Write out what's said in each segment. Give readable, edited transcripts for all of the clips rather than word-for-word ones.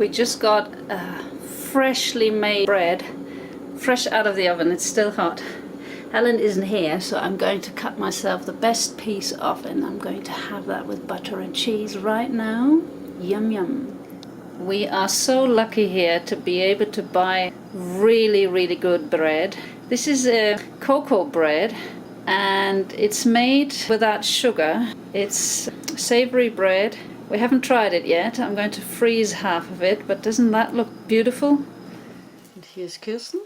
We just got freshly made bread, fresh out of the oven. It's still hot. Helen isn't here, so I'm going to cut myself the best piece off, and I'm going to have that with butter and cheese right now. Yum yum. We are so lucky here to be able to buy really, really good bread. This is a cocoa bread, and it's made without sugar. It's savory bread. We haven't tried it yet. I'm going to freeze half of it, but doesn't that look beautiful? And here's Kirsten.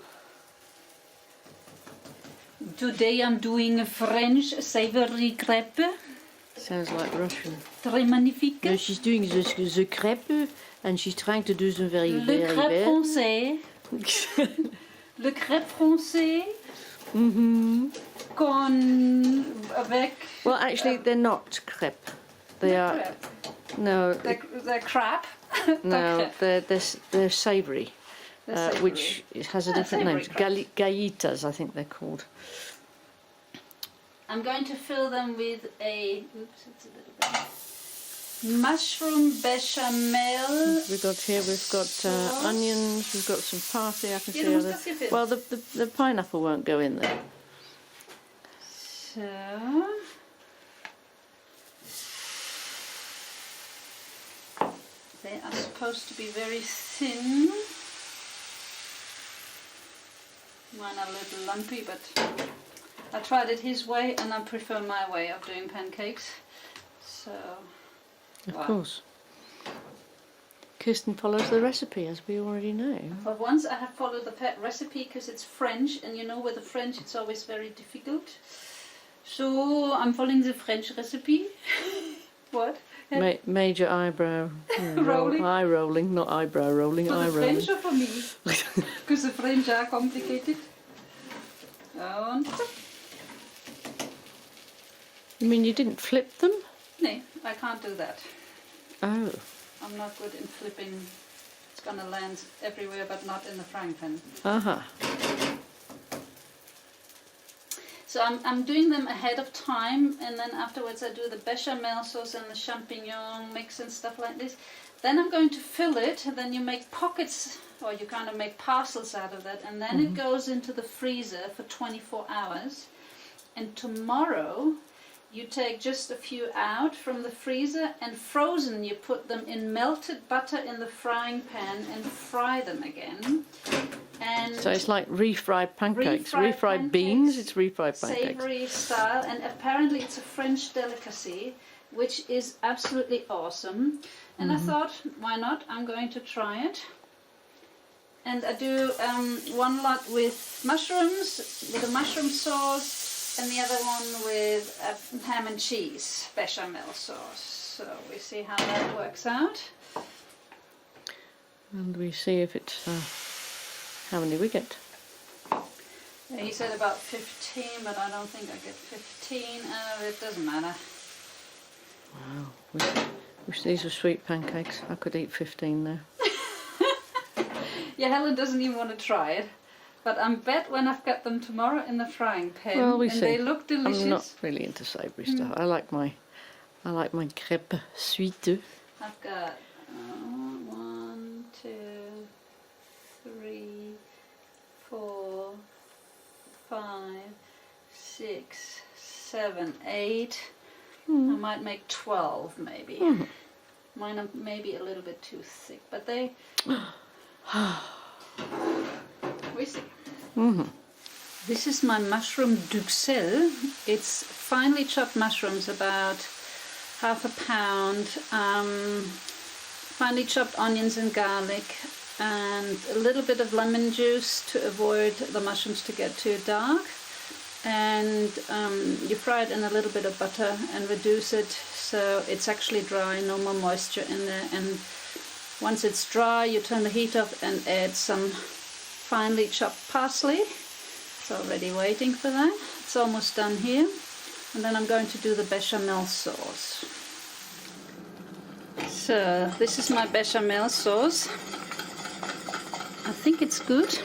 Today I'm doing a French savory crêpe. Sounds like Russian. Très magnifique. No, she's doing the crêpe, and she's trying to do some very, Le very, crêpe français. Le crêpe français. Avec. Well, actually, they're not crêpe. They are. Crêpe. No. They're crap. No, they're savoury, which has a different name. Gallitas, I think they're called. I'm going to fill them with a. Oops, it's a little bit. Mushroom bechamel. We've got onions. We've got some parsley. I can see Yeah, other. Well, the pineapple won't go in there. So. They are supposed to be very thin. Mine are a little lumpy, but I tried it his way, and I prefer my way of doing pancakes. So, of course. Kirsten follows the recipe, as we already know. For once I have followed the recipe because it's French, and you know with the French it's always very difficult. So I'm following the French recipe. What? Major eyebrow rolling. Eye rolling, not eyebrow rolling, For eye the rolling. French or for me? Because the French are complicated. And You mean you didn't flip them? no, I can't do that. Oh. I'm not good in flipping. It's gonna land everywhere, but not in the frying pan. Uh-huh. So I'm doing them ahead of time, and then afterwards I do the bechamel sauce and the champignon mix and stuff like this. Then I'm going to fill it, and then you make pockets, or you kind of make parcels out of that, and then it goes into the freezer for 24 hours. And tomorrow you take just a few out from the freezer, and frozen you put them in melted butter in the frying pan and fry them again. And So it's like refried pancakes. Refried beans, it's refried pancakes. Savory style, and apparently it's a French delicacy, which is absolutely awesome. And I thought, why not? I'm going to try it. And I do one lot with mushrooms, with a mushroom sauce, and the other one with ham and cheese bechamel sauce. So we see how that works out. And we see if it's how many we get. He said about 15, but I don't think I get 15. It doesn't matter. Wow. Wish these were sweet pancakes. I could eat 15 now. Yeah, Helen doesn't even want to try it. But I bet when I've got them tomorrow in the frying pan, Well, we and see. they look delicious. I'm not really into savoury stuff. I like my crêpe sweet. I've got 1, 2, 3, 4, 5, 6, 7, 8. I might make 12 maybe. Mine are maybe a little bit too thick, but they... we see. This is my mushroom duxelles. It's finely chopped mushrooms, about half a pound, finely chopped onions and garlic, and a little bit of lemon juice to avoid the mushrooms to get too dark. And you fry it in a little bit of butter and reduce it so it's actually dry, no more moisture in there. And once it's dry, you turn the heat off and add some finely chopped parsley. It's already waiting for that. It's almost done here. And then I'm going to do the bechamel sauce. So this is my bechamel sauce. I think it's good.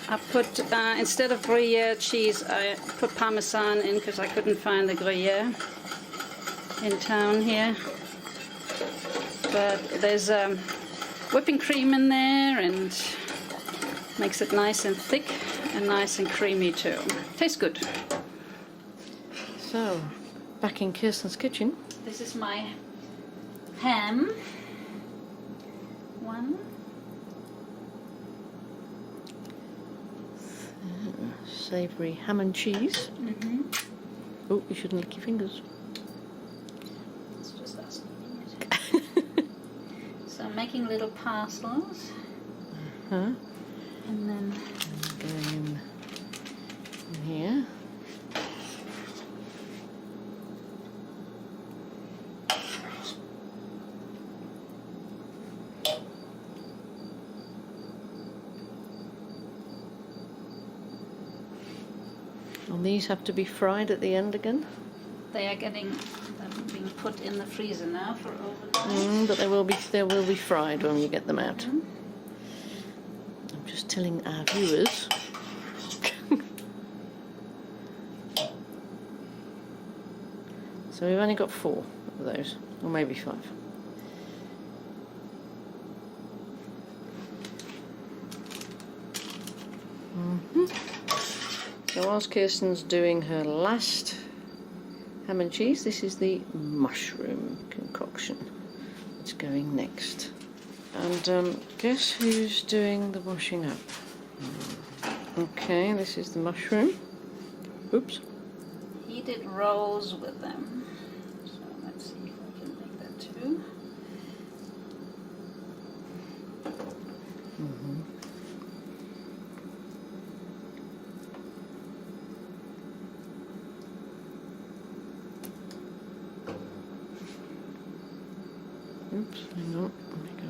I put, instead of Gruyere cheese, I put Parmesan in because I couldn't find the Gruyere in town here. But there's whipping cream in there and makes it nice and thick and nice and creamy too. Tastes good. So, back in Kirsten's kitchen. This is my ham. One. Savoury ham and cheese. Mm-hmm. Oh, you shouldn't lick your fingers. It's just us eating it. So I'm making little parcels. Uh-huh. And then Going in here. And these have to be fried at the end again. they are being put in the freezer now for overnight. But they will be fried when you get them out. I'm just telling our viewers. So we've only got 4 of those, or maybe 5. So whilst Kirsten's doing her last ham and cheese, this is the mushroom concoction that's going next. And guess who's doing the washing up? Okay, this is the mushroom. Oops. He did rolls with them. So let's see if I can make that too. Oops, hang on. Let me go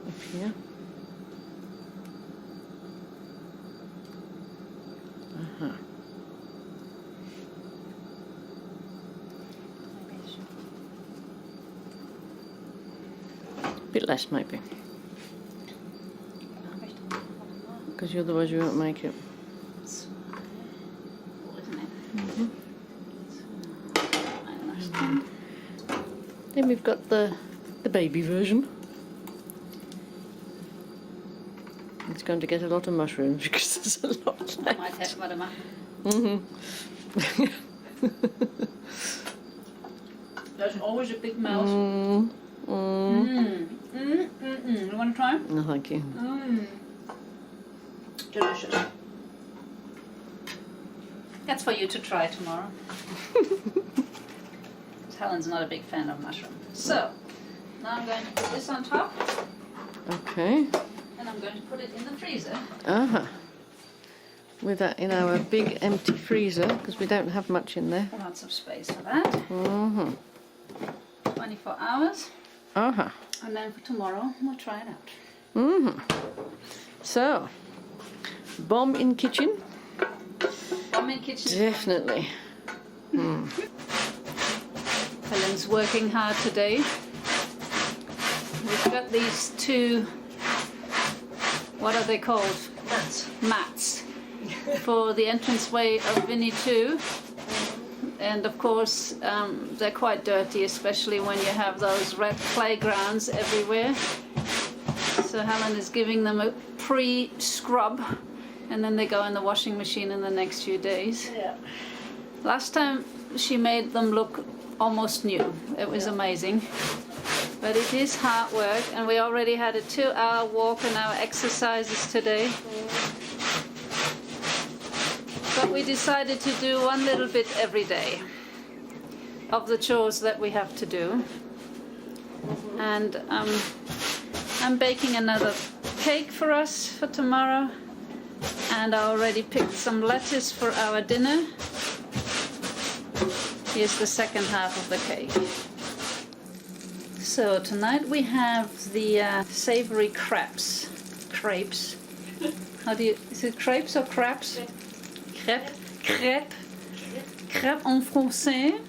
up here. Bit less, maybe. Because otherwise you won't make it. Then we've got the baby version. It's going to get a lot of mushrooms because there's a lot left. I might have whatever. There's always a big mouth. You want to try? No, thank you. Delicious. That's for you to try tomorrow. Helen's not a big fan of mushroom. So, now I'm going to put this on top. Okay. And I'm going to put it in the freezer. With that in our big empty freezer, because we don't have much in there. Lots of space for that. 24 hours. And then for tomorrow, we'll try it out. So, bomb in kitchen? Bomb in kitchen. Definitely. Helen's working hard today. We've got these 2, what are they called? Mats. For the entranceway of Vinny 2. And of course, they're quite dirty, especially when you have those red playgrounds everywhere. So Helen is giving them a pre-scrub, and then they go in the washing machine in the next few days. Yeah. Last time she made them look almost new. It was amazing. But it is hard work, and we already had a 2-hour walk in our exercises today. But we decided to do one little bit every day of the chores that we have to do. And I'm baking another cake for us for tomorrow. And I already picked some lettuce for our dinner. Here's the second half of the cake. So tonight we have the savory crêpes. Crepes. How do you, is it crepes or crêpes? Crêpe. Crêpe. Crêpe en français.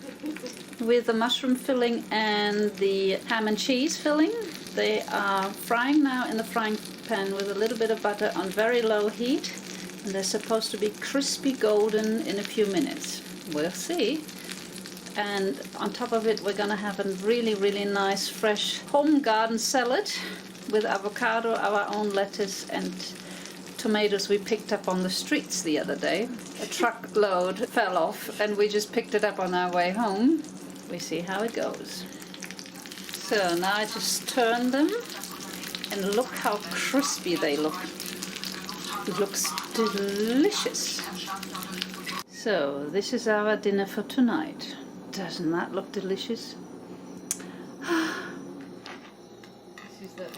With the mushroom filling and the ham and cheese filling. They are frying now in the frying pan with a little bit of butter on very low heat. And they're supposed to be crispy golden in a few minutes. We'll see. And on top of it, we're going to have a really, really nice fresh home garden salad with avocado, our own lettuce, and tomatoes we picked up on the streets the other day. A truckload fell off and we just picked it up on our way home. We see how it goes. So now I just turn them and look how crispy they look. It looks delicious. So this is our dinner for tonight. Doesn't that look delicious?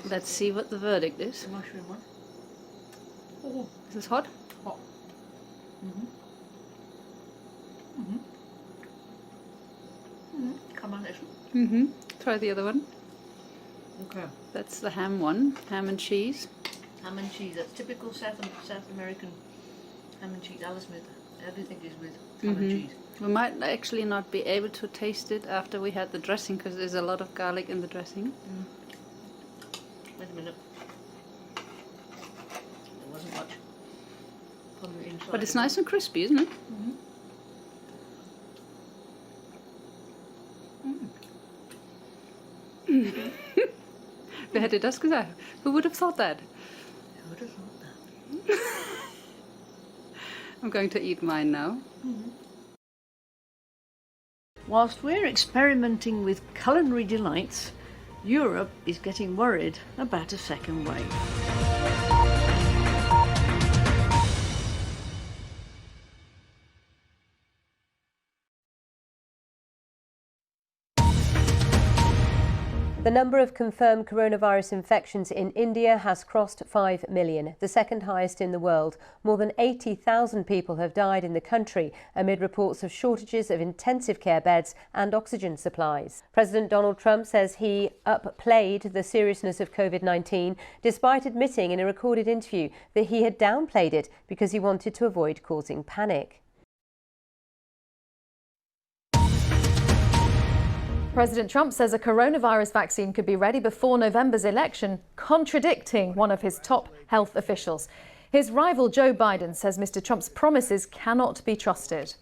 Let's see what the verdict is. The mushroom one. Oh, is this hot? Hot. Come on, listen. Try the other one. Okay. That's the ham one, ham and cheese. Ham and cheese. That's typical South American ham and cheese. Alice Smith. Everything is with ham and cheese. We might actually not be able to taste it after we had the dressing because there's a lot of garlic in the dressing. Wait a minute. There wasn't much on the inside. But it's nice and crispy, isn't it? Wer hätte das gesagt? Who would have thought that? Who would have thought that? I'm going to eat mine now. Whilst we're experimenting with culinary delights, Europe is getting worried about a second wave. The number of confirmed coronavirus infections in India has crossed 5 million, the second highest in the world. More than 80,000 people have died in the country amid reports of shortages of intensive care beds and oxygen supplies. President Donald Trump says he upplayed the seriousness of COVID-19, despite admitting in a recorded interview that he had downplayed it because he wanted to avoid causing panic. President Trump says a coronavirus vaccine could be ready before November's election, contradicting one of his top health officials. His rival Joe Biden says Mr. Trump's promises cannot be trusted.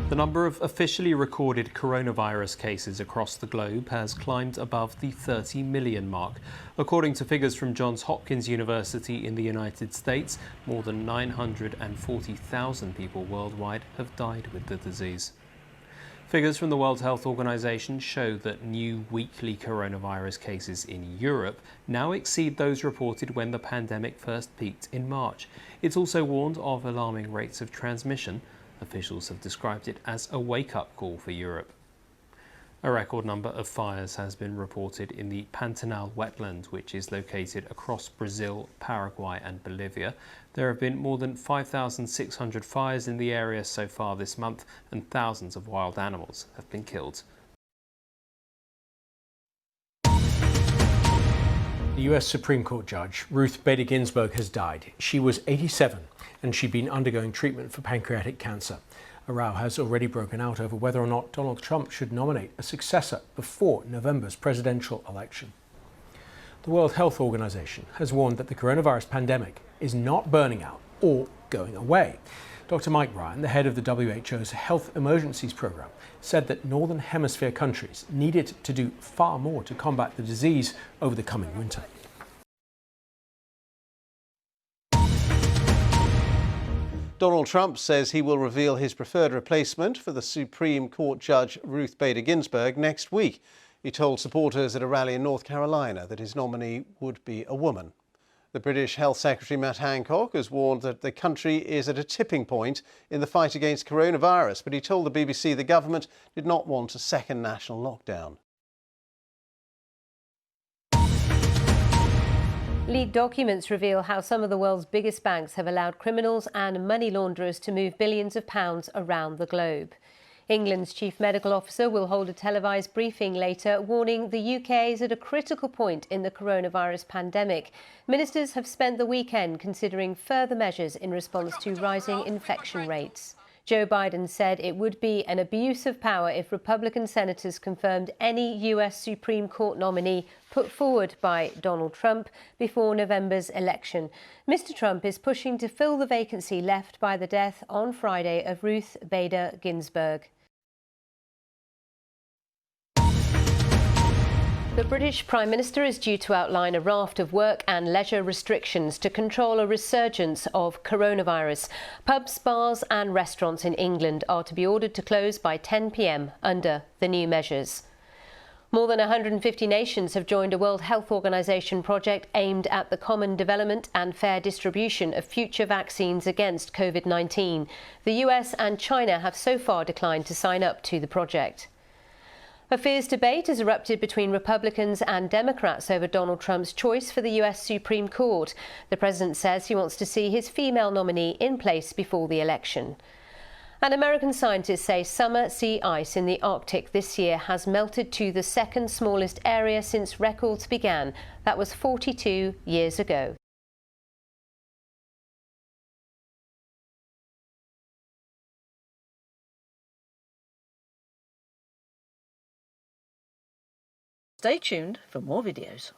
The number of officially recorded coronavirus cases across the globe has climbed above the 30 million mark. According to figures from Johns Hopkins University in the United States, more than 940,000 people worldwide have died with the disease. Figures from the World Health Organization show that new weekly coronavirus cases in Europe now exceed those reported when the pandemic first peaked in March. It's also warned of alarming rates of transmission. Officials have described it as a wake-up call for Europe. A record number of fires has been reported in the Pantanal wetland, which is located across Brazil, Paraguay and Bolivia. There have been more than 5,600 fires in the area so far this month, and thousands of wild animals have been killed. The US Supreme Court Judge Ruth Bader Ginsburg has died. She was 87 and she'd been undergoing treatment for pancreatic cancer. A row has already broken out over whether or not Donald Trump should nominate a successor before November's presidential election. The World Health Organization has warned that the coronavirus pandemic is not burning out or going away. Dr. Mike Ryan, the head of the WHO's Health Emergencies Program, said that Northern Hemisphere countries needed to do far more to combat the disease over the coming winter. Donald Trump says he will reveal his preferred replacement for the Supreme Court Judge Ruth Bader Ginsburg next week. He told supporters at a rally in North Carolina that his nominee would be a woman. The British Health Secretary Matt Hancock has warned that the country is at a tipping point in the fight against coronavirus, but he told the BBC the government did not want a second national lockdown. Leaked documents reveal how some of the world's biggest banks have allowed criminals and money launderers to move billions of pounds around the globe. England's chief medical officer will hold a televised briefing later, warning the UK is at a critical point in the coronavirus pandemic. Ministers have spent the weekend considering further measures in response to rising infection rates. Joe Biden said it would be an abuse of power if Republican senators confirmed any US Supreme Court nominee put forward by Donald Trump before November's election. Mr. Trump is pushing to fill the vacancy left by the death on Friday of Ruth Bader Ginsburg. The British Prime Minister is due to outline a raft of work and leisure restrictions to control a resurgence of coronavirus. Pubs, bars and restaurants in England are to be ordered to close by 10 p.m. under the new measures. More than 150 nations have joined a World Health Organization project aimed at the common development and fair distribution of future vaccines against COVID-19. The US and China have so far declined to sign up to the project. A fierce debate has erupted between Republicans and Democrats over Donald Trump's choice for the US Supreme Court. The president says he wants to see his female nominee in place before the election. And American scientists say summer sea ice in the Arctic this year has melted to the second smallest area since records began. That was 42 years ago. Stay tuned for more videos.